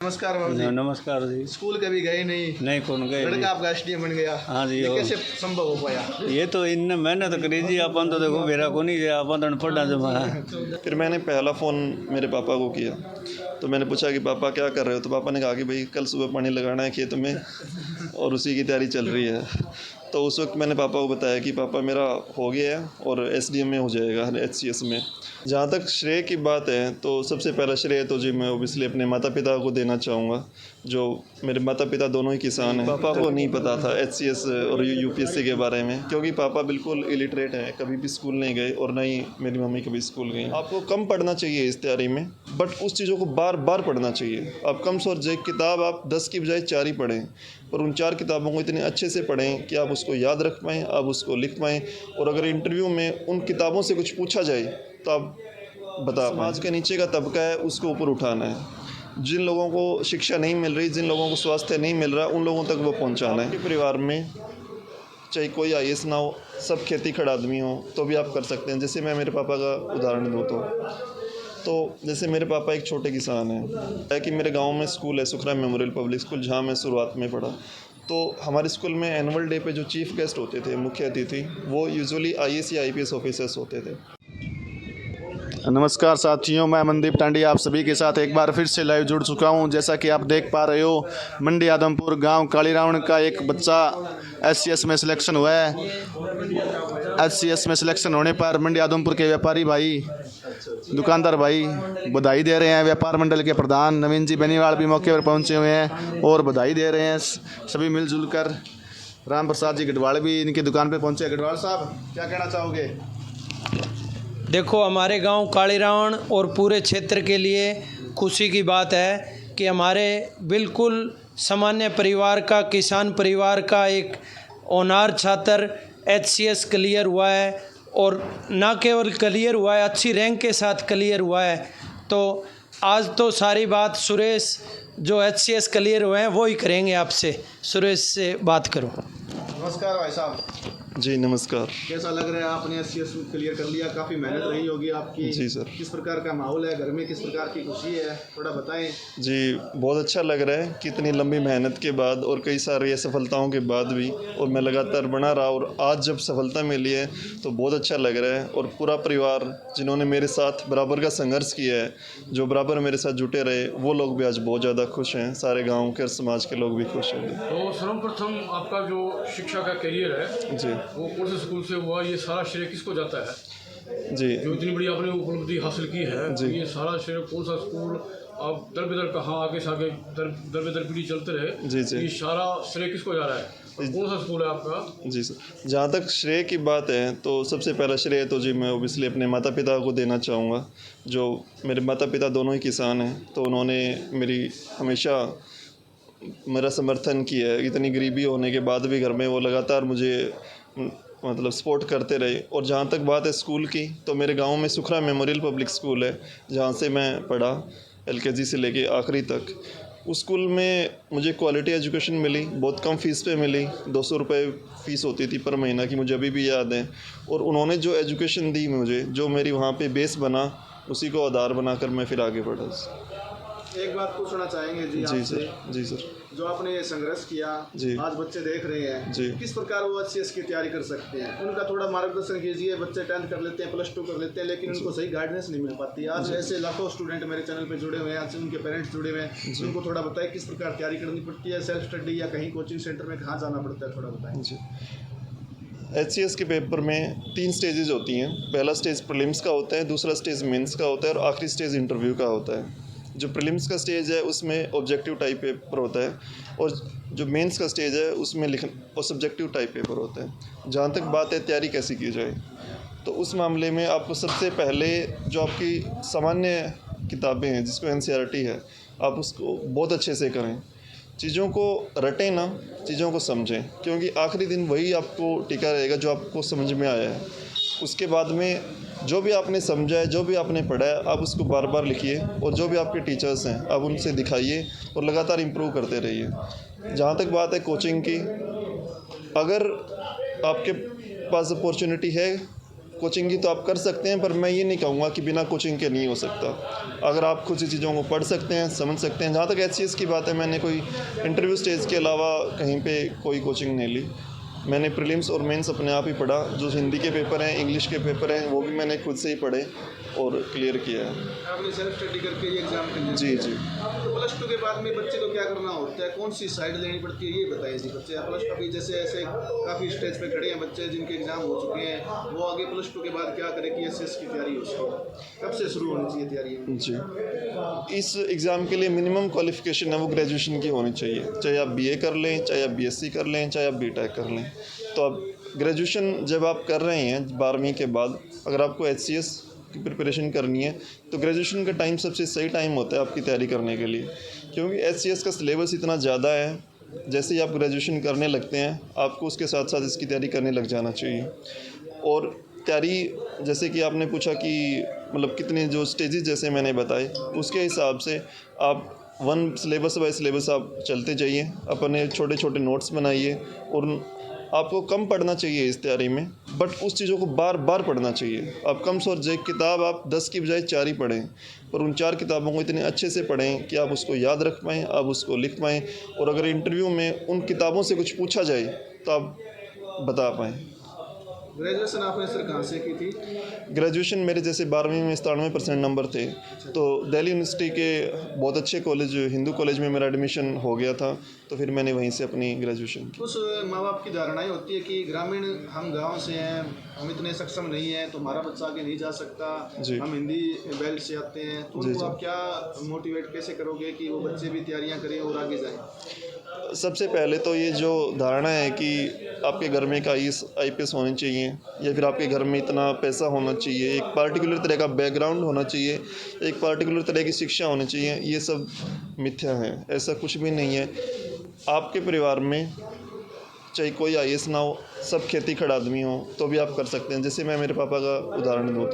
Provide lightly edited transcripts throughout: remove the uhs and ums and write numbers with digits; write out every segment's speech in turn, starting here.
नमस्कार बाबू जी। नमस्कार जी। स्कूल कभी गए नहीं कौन गए लड़का आपका एसडीएम बन गया। हाँ जी। ये कैसे संभव हो पाया? ये तो इनने मेहनत करी जी, अपन तो देखो मेरा को नहीं गया, अपन तो पढ़ा जमा है। फिर मैंने पहला फ़ोन मेरे पापा को किया, तो मैंने पूछा कि पापा क्या कर रहे हो? तो पापा ने कहा कि भाई कल सुबह पानी लगाना है खेत में और उसी की तैयारी चल रही है। तो उस वक्त मैंने पापा को बताया कि पापा मेरा हो गया है और एसडीएम में हो जाएगा, एचसीएस में। जहाँ तक श्रेय की बात है तो सबसे पहला श्रेय तो जी मैं ओबियसली अपने माता पिता को देना चाहूँगा, जो मेरे माता पिता दोनों ही किसान हैं। पापा को नहीं पता था एचसीएस और यूपीएससी के बारे में, क्योंकि पापा बिल्कुल इलिटरेट हैं, कभी भी स्कूल नहीं गए और ना ही मेरी मम्मी कभी स्कूल गई। आपको कम पढ़ना चाहिए इस तैयारी में, बट उस चीज़ों को बार बार पढ़ना चाहिए। आप कम से कम किताब आप 10 की बजाय 4 ही पढ़ें, और उन 4 किताबों को इतने अच्छे से पढ़ें कि आप उसको याद रख पाएँ, आप उसको लिख पाएँ, और अगर इंटरव्यू में उन किताबों से कुछ पूछा जाए तो आप बता पाएँ। समाज के नीचे का तबका है, उसको ऊपर उठाना है। जिन लोगों को शिक्षा नहीं मिल रही, जिन लोगों को स्वास्थ्य नहीं मिल रहा, उन लोगों तक वो पहुंचाना है। परिवार में चाहे कोई आईएएस ना हो, सब खेती खड़ा आदमी हो तो भी आप कर सकते हैं। जैसे मैं मेरे पापा का उदाहरण दूँ तो जैसे मेरे पापा एक छोटे किसान हैं कि मेरे गांव में स्कूल है, सुखराम मेमोरियल पब्लिक स्कूल, जहां मैं शुरुआत में पढ़ा। तो हमारे स्कूल में एनुअल डे पे जो चीफ गेस्ट होते थे, मुख्य अतिथि, वो यूजुअली आईएएस या आईपीएस ऑफिसर्स होते थे। नमस्कार साथियों, मैं मनदीप टांडी आप सभी के साथ एक बार फिर से लाइव जुड़ चुका हूं। जैसा कि आप देख पा रहे हो, मंडी आदमपुर गांव कालीरावण का एक बच्चा एचसीएस में सिलेक्शन हुआ है। एचसीएस में सिलेक्शन होने पर मंडी आदमपुर के व्यापारी भाई, दुकानदार भाई बधाई दे रहे हैं। व्यापार मंडल के प्रधान नवीन जी बेनीवाल भी मौके पर पहुंचे हुए हैं और बधाई दे रहे हैं। सभी मिलजुल कर राम प्रसाद जी गढ़वाल भी इनकी दुकान पर पहुंचे। गढ़वाल साहब, क्या कहना चाहोगे? देखो, हमारे गांव कालीरावण और पूरे क्षेत्र के लिए खुशी की बात है कि हमारे बिल्कुल सामान्य परिवार का, किसान परिवार का एक होनहार छात्र एचसीएस क्लियर हुआ है, और ना केवल क्लियर हुआ है, अच्छी रैंक के साथ क्लियर हुआ है। तो आज तो सारी बात सुरेश जो एचसीएस क्लियर हुए हैं वो ही करेंगे। आपसे सुरेश से बात करो। नमस्कार भाई साहब। जी नमस्कार। कैसा लग रहा है? आपने एचसीएस क्लियर कर लिया, काफ़ी मेहनत रही होगी आपकी। जी सर। किस प्रकार का माहौल है घर में, किस प्रकार की खुशी है, थोड़ा बताएं। जी बहुत अच्छा लग रहा है कि इतनी लंबी मेहनत के बाद और कई सारी असफलताओं के बाद भी, और मैं लगातार बना रहा, और आज जब सफलता मिली है तो बहुत अच्छा लग रहा है। और पूरा परिवार जिन्होंने मेरे साथ बराबर का संघर्ष किया है, जो बराबर मेरे साथ जुटे रहे, वो लोग भी आज बहुत ज़्यादा खुश हैं। सारे गाँव के और समाज के लोग भी खुश हैं। तो सर्वप्रथम आपका जो शिक्षा का करियर है जी, वो कौन से स्कूल से हुआ? ये सारा श्रेय किसको जाता है? जी, जो इतनी बड़ी आपने उपलब्धि हासिल की है, जी। ये सारा श्रेय कौन सा स्कूल, आप दर बेदर कहाँ आगे से आगे दर बेदर पीढ़ी चलते रहे, जी, जी। ये सारा श्रेय किसको जा रहा है और कौन सा स्कूल है आपका? जी सर। जहाँ तक श्रेय की बात है तो सबसे पहला श्रेय तो जी मैं ओबियसली अपने माता पिता को देना चाहूँगा, जो मेरे माता पिता दोनों ही किसान हैं। तो उन्होंने हमेशा मेरा समर्थन किया है। इतनी गरीबी होने के बाद भी घर में वो लगातार मुझे मतलब सपोर्ट करते रहे। और जहाँ तक बात है स्कूल की, तो मेरे गांव में सुखरा मेमोरियल पब्लिक स्कूल है, जहाँ से मैं पढ़ा एलकेजी से लेके आखिरी तक। उस स्कूल में मुझे क्वालिटी एजुकेशन मिली, बहुत कम फ़ीस पे मिली। 200 रुपये फ़ीस होती थी पर महीना की, मुझे अभी भी याद है। और उन्होंने जो एजुकेशन दी मुझे, जो मेरी वहाँ पे बेस बना, उसी को आधार बनाकर मैं फिर आगे बढ़ा। एक बात पूछना चाहेंगे जी जी आपसे। सर। जी सर। जो आपने ये संघर्ष किया, जी। आज बच्चे देख रहे हैं, जी। किस प्रकार वो एचसीएस की तैयारी कर सकते हैं, उनका थोड़ा मार्गदर्शन कीजिए। बच्चे 10th कर लेते हैं, +2 कर लेते हैं, लेकिन उनको सही गाइडेंस नहीं मिल पाती। आज ऐसे लाखों स्टूडेंट मेरे चैनल पे जुड़े हुए हैं, आज उनके पेरेंट्स जुड़े हुए हैं, उनको थोड़ा बताएं किस प्रकार तैयारी करनी पड़ती है, सेल्फ स्टडी या कहीं कोचिंग सेंटर में कहाँ जाना पड़ता है, थोड़ा बताएं। जी, एचसीएस के पेपर में 3 स्टेजेस होती हैं। पहला स्टेज प्रीलिम्स का होता है, दूसरा स्टेज मेंस का होता है, और आखिरी स्टेज इंटरव्यू का होता है। जो प्रीलिम्स का स्टेज है उसमें ऑब्जेक्टिव टाइप पेपर होता है, और जो मेंस का स्टेज है उसमें और सब्जेक्टिव टाइप पेपर होता है। जहाँ तक बात है तैयारी कैसी की जाए, तो उस मामले में आपको सबसे पहले जो आपकी सामान्य किताबें हैं, जिसको एनसीईआरटी है, आप उसको बहुत अच्छे से करें। चीज़ों को रटें ना, चीज़ों को समझें, क्योंकि आखिरी दिन वही आपको टिका रहेगा जो आपको समझ में आया है। उसके बाद में जो भी आपने समझा है, जो भी आपने पढ़ा है, आप उसको बार बार लिखिए, और जो भी आपके टीचर्स हैं आप उनसे दिखाइए और लगातार इम्प्रूव करते रहिए। जहाँ तक बात है कोचिंग की, अगर आपके पास अपॉर्चुनिटी है कोचिंग की तो आप कर सकते हैं, पर मैं ये नहीं कहूँगा कि बिना कोचिंग के नहीं हो सकता। अगर आप खुद सी चीज़ों को पढ़ सकते हैं, समझ सकते हैं। जहाँ तक HCS की बात है, मैंने कोई इंटरव्यू स्टेज के अलावा कहीं पे कोई कोचिंग नहीं ली। मैंने प्रीलिम्स और मेंस अपने आप ही पढ़ा। जो हिंदी के पेपर हैं, इंग्लिश के पेपर हैं, वो भी मैंने खुद से ही पढ़े और क्लियर किया है। आपने सेल्फ स्टडी करके ये एग्जाम क्लियर जी जी। तो प्लस टू के बाद में बच्चे को क्या करना होता है, कौन सी साइड लेनी पड़ती है, ये बताइए जी। बच्चे प्लस टू अभी जैसे ऐसे काफ़ी स्टेज पे खड़े हैं बच्चे जिनके एग्जाम हो चुके हैं, वो आगे प्लस टू के बाद क्या करें कि SS की तैयारी हो सके, कब से शुरू होनी चाहिए तैयारी? जी, इस एग्ज़ाम के लिए मिनिमम क्वालिफ़िकेशन है वो ग्रेजुएशन की होनी चाहिए। चाहे आप BA कर लें, चाहे आप BSc कर लें, चाहे आप BTech कर लें। तो अब ग्रेजुएशन जब आप कर रहे हैं 12वीं के बाद, अगर आपको HCS की प्रिपरेशन करनी है तो ग्रेजुएशन का टाइम सबसे सही टाइम होता है आपकी तैयारी करने के लिए, क्योंकि HCS का सिलेबस इतना ज़्यादा है। जैसे ही आप ग्रेजुएशन करने लगते हैं, आपको उसके साथ साथ इसकी तैयारी करने लग जाना चाहिए। और तैयारी, जैसे कि आपने पूछा कि मतलब कितने जो स्टेजेस जैसे मैंने बताए, उसके हिसाब से आप सिलेबस बाय सिलेबस आप चलते जाइए, अपने छोटे छोटे नोट्स बनाइए। और आपको कम पढ़ना चाहिए इस तैयारी में, बट उस चीज़ों को बार बार पढ़ना चाहिए। आप कम से कम किताब आप 10 की बजाय 4 ही पढ़ें, पर उन 4 किताबों को इतने अच्छे से पढ़ें कि आप उसको याद रख पाएँ, आप उसको लिख पाएँ, और अगर इंटरव्यू में उन किताबों से कुछ पूछा जाए तो आप बता पाएँ। ग्रेजुएशन आपने सर कहाँ से की थी? ग्रेजुएशन मेरे जैसे 12वीं में 97% नंबर थे, तो दिल्ली यूनिवर्सिटी के बहुत अच्छे कॉलेज, हिंदू कॉलेज में मेरा एडमिशन हो गया था, तो फिर मैंने वहीं से अपनी ग्रेजुएशन की। कुछ माँ बाप की धारणाएं होती है कि ग्रामीण, हम गांव से हैं, हम इतने सक्षम नहीं हैं, तो हमारा बच्चा आगे नहीं जा सकता, हम हिंदी बेल्ट से आते हैं, तो उनको आप क्या मोटिवेट कैसे करोगे कि वो बच्चे भी तैयारियाँ करें और आगे जाएँ? सबसे पहले तो ये जो धारणा है कि आपके घर में एक IPS होनी चाहिए, या फिर आपके घर में इतना पैसा होना चाहिए, एक पार्टिकुलर तरह का बैकग्राउंड होना चाहिए, एक पार्टिकुलर तरह की शिक्षा होनी चाहिए, ये सब मिथ्या है। ऐसा कुछ भी नहीं है। आपके परिवार में चाहे कोई IAS ना हो, सब खेती खड़ा आदमी हो, तो भी आप कर सकते हैं। जैसे मैं मेरे पापा का उदाहरण दूँ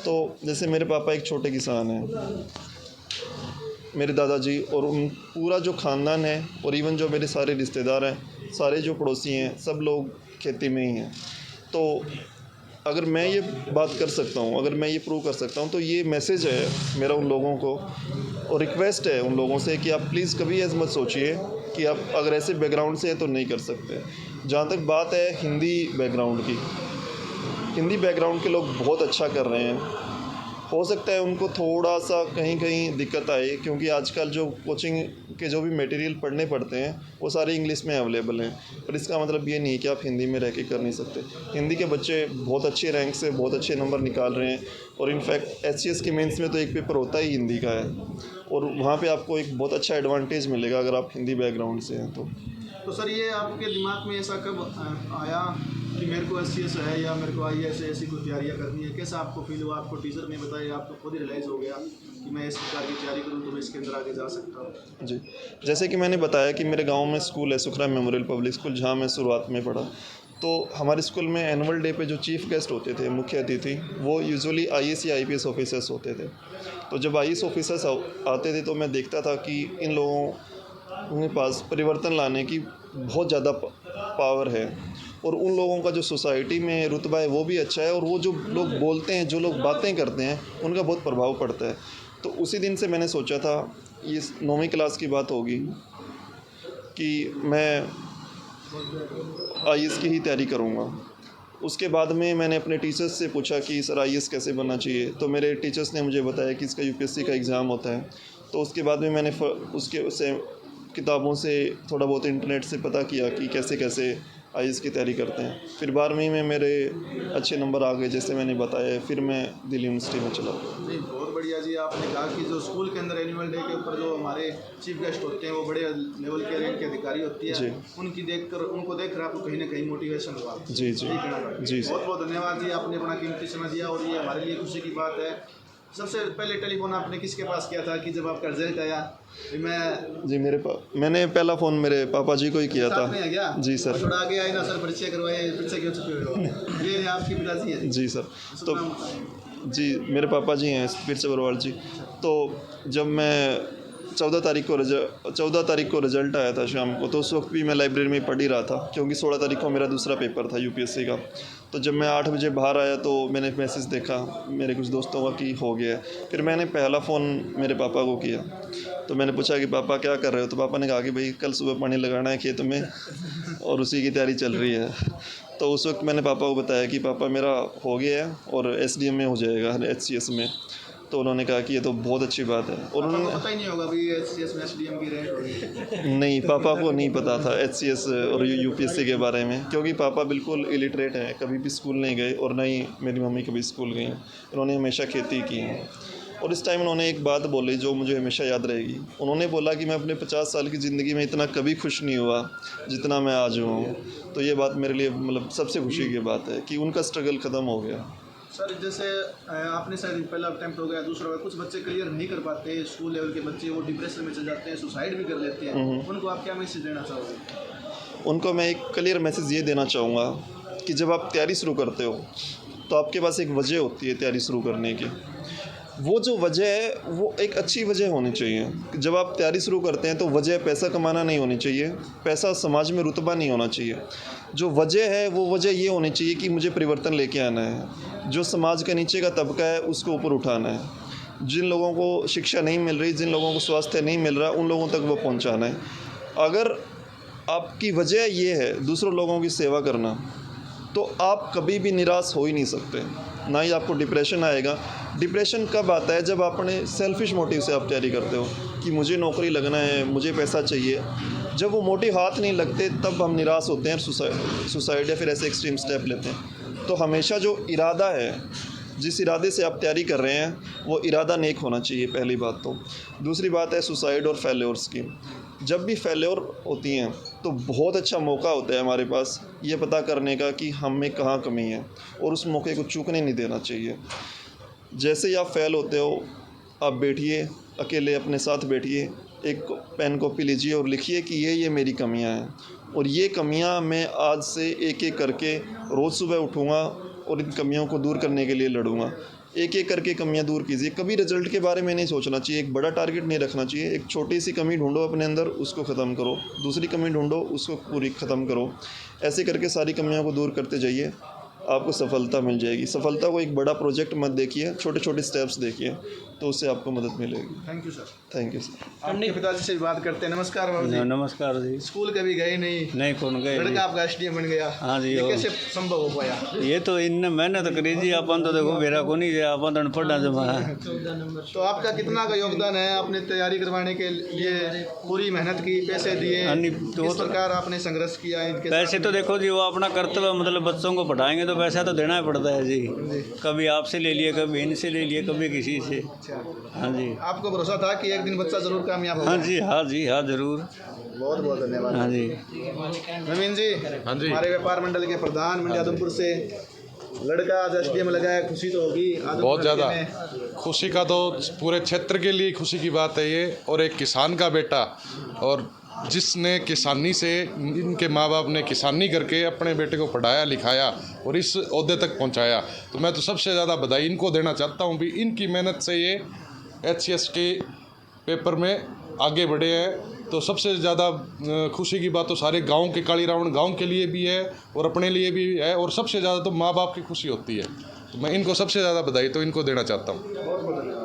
तो जैसे मेरे पापा एक छोटे किसान हैं, मेरे दादाजी और उन पूरा जो ख़ानदान है, और इवन जो मेरे सारे रिश्तेदार हैं, सारे जो पड़ोसी हैं, सब लोग खेती में ही हैं। तो अगर मैं ये बात कर सकता हूँ, अगर मैं ये प्रूव कर सकता हूँ, तो ये मैसेज है मेरा उन लोगों को, और रिक्वेस्ट है उन लोगों से कि आप प्लीज़ कभी ऐसा मत सोचिए कि आप अगर ऐसे बैकग्राउंड से हैं तो नहीं कर सकते। जहाँ तक बात है हिंदी बैकग्राउंड की, हिंदी बैकग्राउंड के लोग बहुत अच्छा कर रहे हैं। हो सकता है उनको थोड़ा सा कहीं कहीं दिक्कत आए, क्योंकि आजकल जो कोचिंग के जो भी मटेरियल पढ़ने पड़ते हैं वो सारे इंग्लिश में अवेलेबल हैं, पर इसका मतलब ये नहीं कि आप हिंदी में रह के कर नहीं सकते। हिंदी के बच्चे बहुत अच्छे रैंक से बहुत अच्छे नंबर निकाल रहे हैं, और इनफैक्ट HCS के मेंस में तो एक पेपर होता ही हिंदी का है, और वहाँ पर आपको एक बहुत अच्छा एडवांटेज मिलेगा अगर आप हिंदी बैकग्राउंड से हैं तो सर ये आपके दिमाग में ऐसा कब आया कि मेरे को SCS है या मेरे को IAS ऐसी कोई तैयारियाँ करनी है? कैसा आपको फील हुआ? आपको टीचर ने बताया, आपको खुद ही रियलाइज़ हो गया कि मैं इस प्रकार की तैयारी करूँ तो मैं इसके अंदर आगे जा सकता हूँ? जी, जैसे कि मैंने बताया कि मेरे गांव में स्कूल है, सुखराम मेमोरियल पब्लिक स्कूल, जहां मैं शुरुआत में पढ़ा। तो हमारे स्कूल में एनुअल डे पे जो चीफ गेस्ट होते थे, मुख्य अतिथि, वो यूजुअली IAS या IPS ऑफिसर्स होते थे। तो जब IAS ऑफिसर्स आते थे तो मैं देखता था कि इन लोगों के पास परिवर्तन लाने की बहुत ज़्यादा पावर है, और उन लोगों का जो सोसाइटी में रुतबा है वो भी अच्छा है, और वो जो लोग बोलते हैं, जो लोग बातें करते हैं, उनका बहुत प्रभाव पड़ता है। तो उसी दिन से मैंने सोचा था, ये 9वीं क्लास की बात होगी, कि मैं IAS की ही तैयारी करूँगा। उसके बाद में मैंने अपने टीचर्स से पूछा कि सर IAS कैसे बनना चाहिए, तो मेरे टीचर्स ने मुझे बताया कि इसका UPSC का एग्ज़ाम होता है। तो उसके बाद में मैंने उससे किताबों से थोड़ा बहुत इंटरनेट से पता किया कि कैसे कैसे IAS की तैयारी करते हैं। फिर 12वीं में मेरे अच्छे नंबर आ गए, जैसे मैंने बताया। फिर मैं दिल्ली यूनिवर्सिटी में चला गया। नहीं, बहुत बढ़िया जी। आपने कहा कि जो स्कूल के अंदर एनुअल डे के ऊपर जो हमारे चीफ गेस्ट होते हैं वो बड़े लेवल के रैंक के अधिकारी होती है, उनको देखकर आपको कहीं ना कहीं मोटिवेशन हुआ। जी जी जी, बहुत बहुत धन्यवाद जी, आपने अपना कीमती समय दिया, और ये हमारे लिए खुशी की बात है। सबसे पहले टेलीफोन आपने किसके पास किया था कि जब आपका रिजल्ट आया? जी, मैंने पहला फ़ोन मेरे पापा जी को ही किया था। में है क्या? जी सर। थोड़ा आगे आए ना सर, परिचय करवाए, परिचय क्यों छुपे हुए हो? ये आपके पिताजी हैं? जी सर। तो जी, मेरे पापा जी हैं पीर सब्रवाल जी। तो जब मैं 14 तारीख को रिज़ल्ट आया था शाम को, तो उस वक्त भी मैं लाइब्रेरी में पढ़ ही रहा था, क्योंकि 16 तारीख को मेरा दूसरा पेपर था यूपीएससी का। तो जब मैं 8 बजे बाहर आया तो मैंने मैसेज देखा मेरे कुछ दोस्तों का कि हो गया है। फिर मैंने पहला फ़ोन मेरे पापा को किया, तो मैंने पूछा कि पापा क्या कर रहे हो? तो पापा ने कहा कि भाई कल सुबह पानी लगाना है खेत में और उसी की तैयारी चल रही है। तो उस वक्त मैंने पापा को बताया कि पापा मेरा हो गया है और एसडीएम में हो जाएगा, एचसीएस में। तो उन्होंने कहा कि ये तो बहुत अच्छी बात है। और उन्होंने पता ही नहीं होगा भाई एचसीएस में एसडीएम की रैंक होगी। नहीं, पापा को नहीं पता था एचसीएस और यूपीएससी के बारे में, क्योंकि पापा बिल्कुल इलिटरेट हैं, कभी भी स्कूल नहीं गए और ना ही मेरी मम्मी कभी स्कूल गई। उन्होंने हमेशा खेती की है। और इस टाइम उन्होंने एक बात बोली जो मुझे हमेशा याद रहेगी। उन्होंने बोला कि मैं अपने 50 साल की ज़िंदगी में इतना कभी खुश नहीं हुआ जितना मैं आज हुआ हूँ। तो ये बात मेरे लिए मतलब सबसे खुशी की बात है कि उनका स्ट्रगल ख़त्म हो गया। सर जैसे आपने शायद पहला अटेम्प्ट हो गया, दूसरा हो गया, कुछ बच्चे क्लियर नहीं कर पाते, स्कूल लेवल के बच्चे वो डिप्रेशन में चले जाते हैं, सुसाइड भी कर लेते हैं, उनको आप क्या मैसेज देना चाहोगे? उनको मैं एक क्लियर मैसेज ये देना चाहूँगा कि जब आप तैयारी शुरू करते हो तो आपके पास एक वजह होती है तैयारी शुरू करने की। वो जो वजह है वो एक अच्छी वजह होनी चाहिए। जब आप तैयारी शुरू करते हैं तो वजह पैसा कमाना नहीं होनी चाहिए, पैसा समाज में रुतबा नहीं होना चाहिए। जो वजह है वो वजह ये होनी चाहिए कि मुझे परिवर्तन लेके आना है, जो समाज के नीचे का तबका है उसको ऊपर उठाना है, जिन लोगों को शिक्षा नहीं मिल रही, जिन लोगों को स्वास्थ्य नहीं मिल रहा, उन लोगों तक वो पहुंचाना है। अगर आपकी वजह ये है दूसरों लोगों की सेवा करना, तो आप कभी भी निराश हो ही नहीं सकते, ना ही आपको डिप्रेशन आएगा। डिप्रेशन कब आता है? जब अपने सेल्फिश मोटिव से आप तैयारी करते हो कि मुझे नौकरी लगना है, मुझे पैसा चाहिए। जब वो मोटिव हाथ नहीं लगते तब हम निराश होते हैं, सुसाइड या फिर ऐसे एक्सट्रीम स्टेप लेते हैं। तो हमेशा जो इरादा है, जिस इरादे से आप तैयारी कर रहे हैं, वो इरादा नेक होना चाहिए, पहली बात तो। दूसरी बात है सुसाइड और फेल्योर्स की। जब भी फेल्योर होती हैं तो बहुत अच्छा मौका होता है हमारे पास ये पता करने का कि हम में कहाँ कमी है, और उस मौके को चूकने नहीं देना चाहिए। जैसे ही आप फेल होते हो, आप बैठिए, अकेले अपने साथ बैठिए, एक पेन कॉपी लीजिए और लिखिए कि ये मेरी कमियां हैं, और ये कमियां मैं आज से एक एक करके रोज़ सुबह उठूँगा और इन कमियों को दूर करने के लिए लड़ूंगा। एक एक करके कमियां दूर कीजिए। कभी रिजल्ट के बारे में नहीं सोचना चाहिए, एक बड़ा टारगेट नहीं रखना चाहिए। एक छोटी सी कमी ढूंढो अपने अंदर, उसको ख़त्म करो। दूसरी कमी ढूंढो, उसको पूरी ख़त्म करो। ऐसे करके सारी कमियों को दूर करते जाइए, आपको सफलता मिल जाएगी। सफलता को एक बड़ा प्रोजेक्ट मत देखिए, छोटे छोटे स्टेप्स देखिए, तो उससे आपको मदद मिलेगी। Thank you sir. Thank you sir. आपके पिताजी से भी बात करते हैं। नमस्कार बाबू जी। नमस्कार जी। स्कूल कभी गए नहीं कौन गए लड़का आपका एसडीएम बन गया। हाँ जी, ये और- कैसे संभव हो पाया? ये तो इनने मेहनत करी जी, अपन तो देखो मेरा को नहीं, अपन तो पढ़ना जमा है। तो आपका कितना का योगदान है? आपने तैयारी करवाने के लिए पूरी मेहनत की, पैसे दिए, तो किस प्रकार आपने संघर्ष किया इनके पैसे तो देखो जी, वो अपना कर्तव्य, मतलब बच्चों को पढ़ाएंगे तो पैसा तो देना ही पड़ता है जी। कभी आपसे ले लिए, कभी इनसे ले लिए, कभी किसी से। हाँ जी, आपको भरोसा था कि एक दिन बच्चा जरूर कामयाब होगा? हाँ जी, हाँ जी, हाँ जरूर। बहुत बहुत धन्यवाद। हाँ जी, नवीन जी, हाँ जी। हमारे व्यापार मंडल के प्रधान मंडी आदमपुर से लड़का आज एसडीएम लगा है, खुशी तो होगी आदमपुर बहुत ज़्यादा में। खुशी का तो पूरे क्षेत्र के लिए खुशी की बात है ये, और एक किसान का बेटा, और जिसने किसानी से, इनके माँ बाप ने किसानी करके अपने बेटे को पढ़ाया लिखाया और इस ओहदे तक पहुंचाया, तो मैं तो सबसे ज़्यादा बधाई इनको देना चाहता हूं भी इनकी मेहनत से ये एचसीएस के पेपर में आगे बढ़े हैं। तो सबसे ज़्यादा खुशी की बात तो सारे गांव के, काली रावण गांव के लिए भी है और अपने लिए भी है, और सबसे ज़्यादा तो माँ बाप की खुशी होती है। तो मैं इनको सबसे ज़्यादा बधाई तो इनको देना चाहता हूँ। बहुत बहुत धन्यवाद।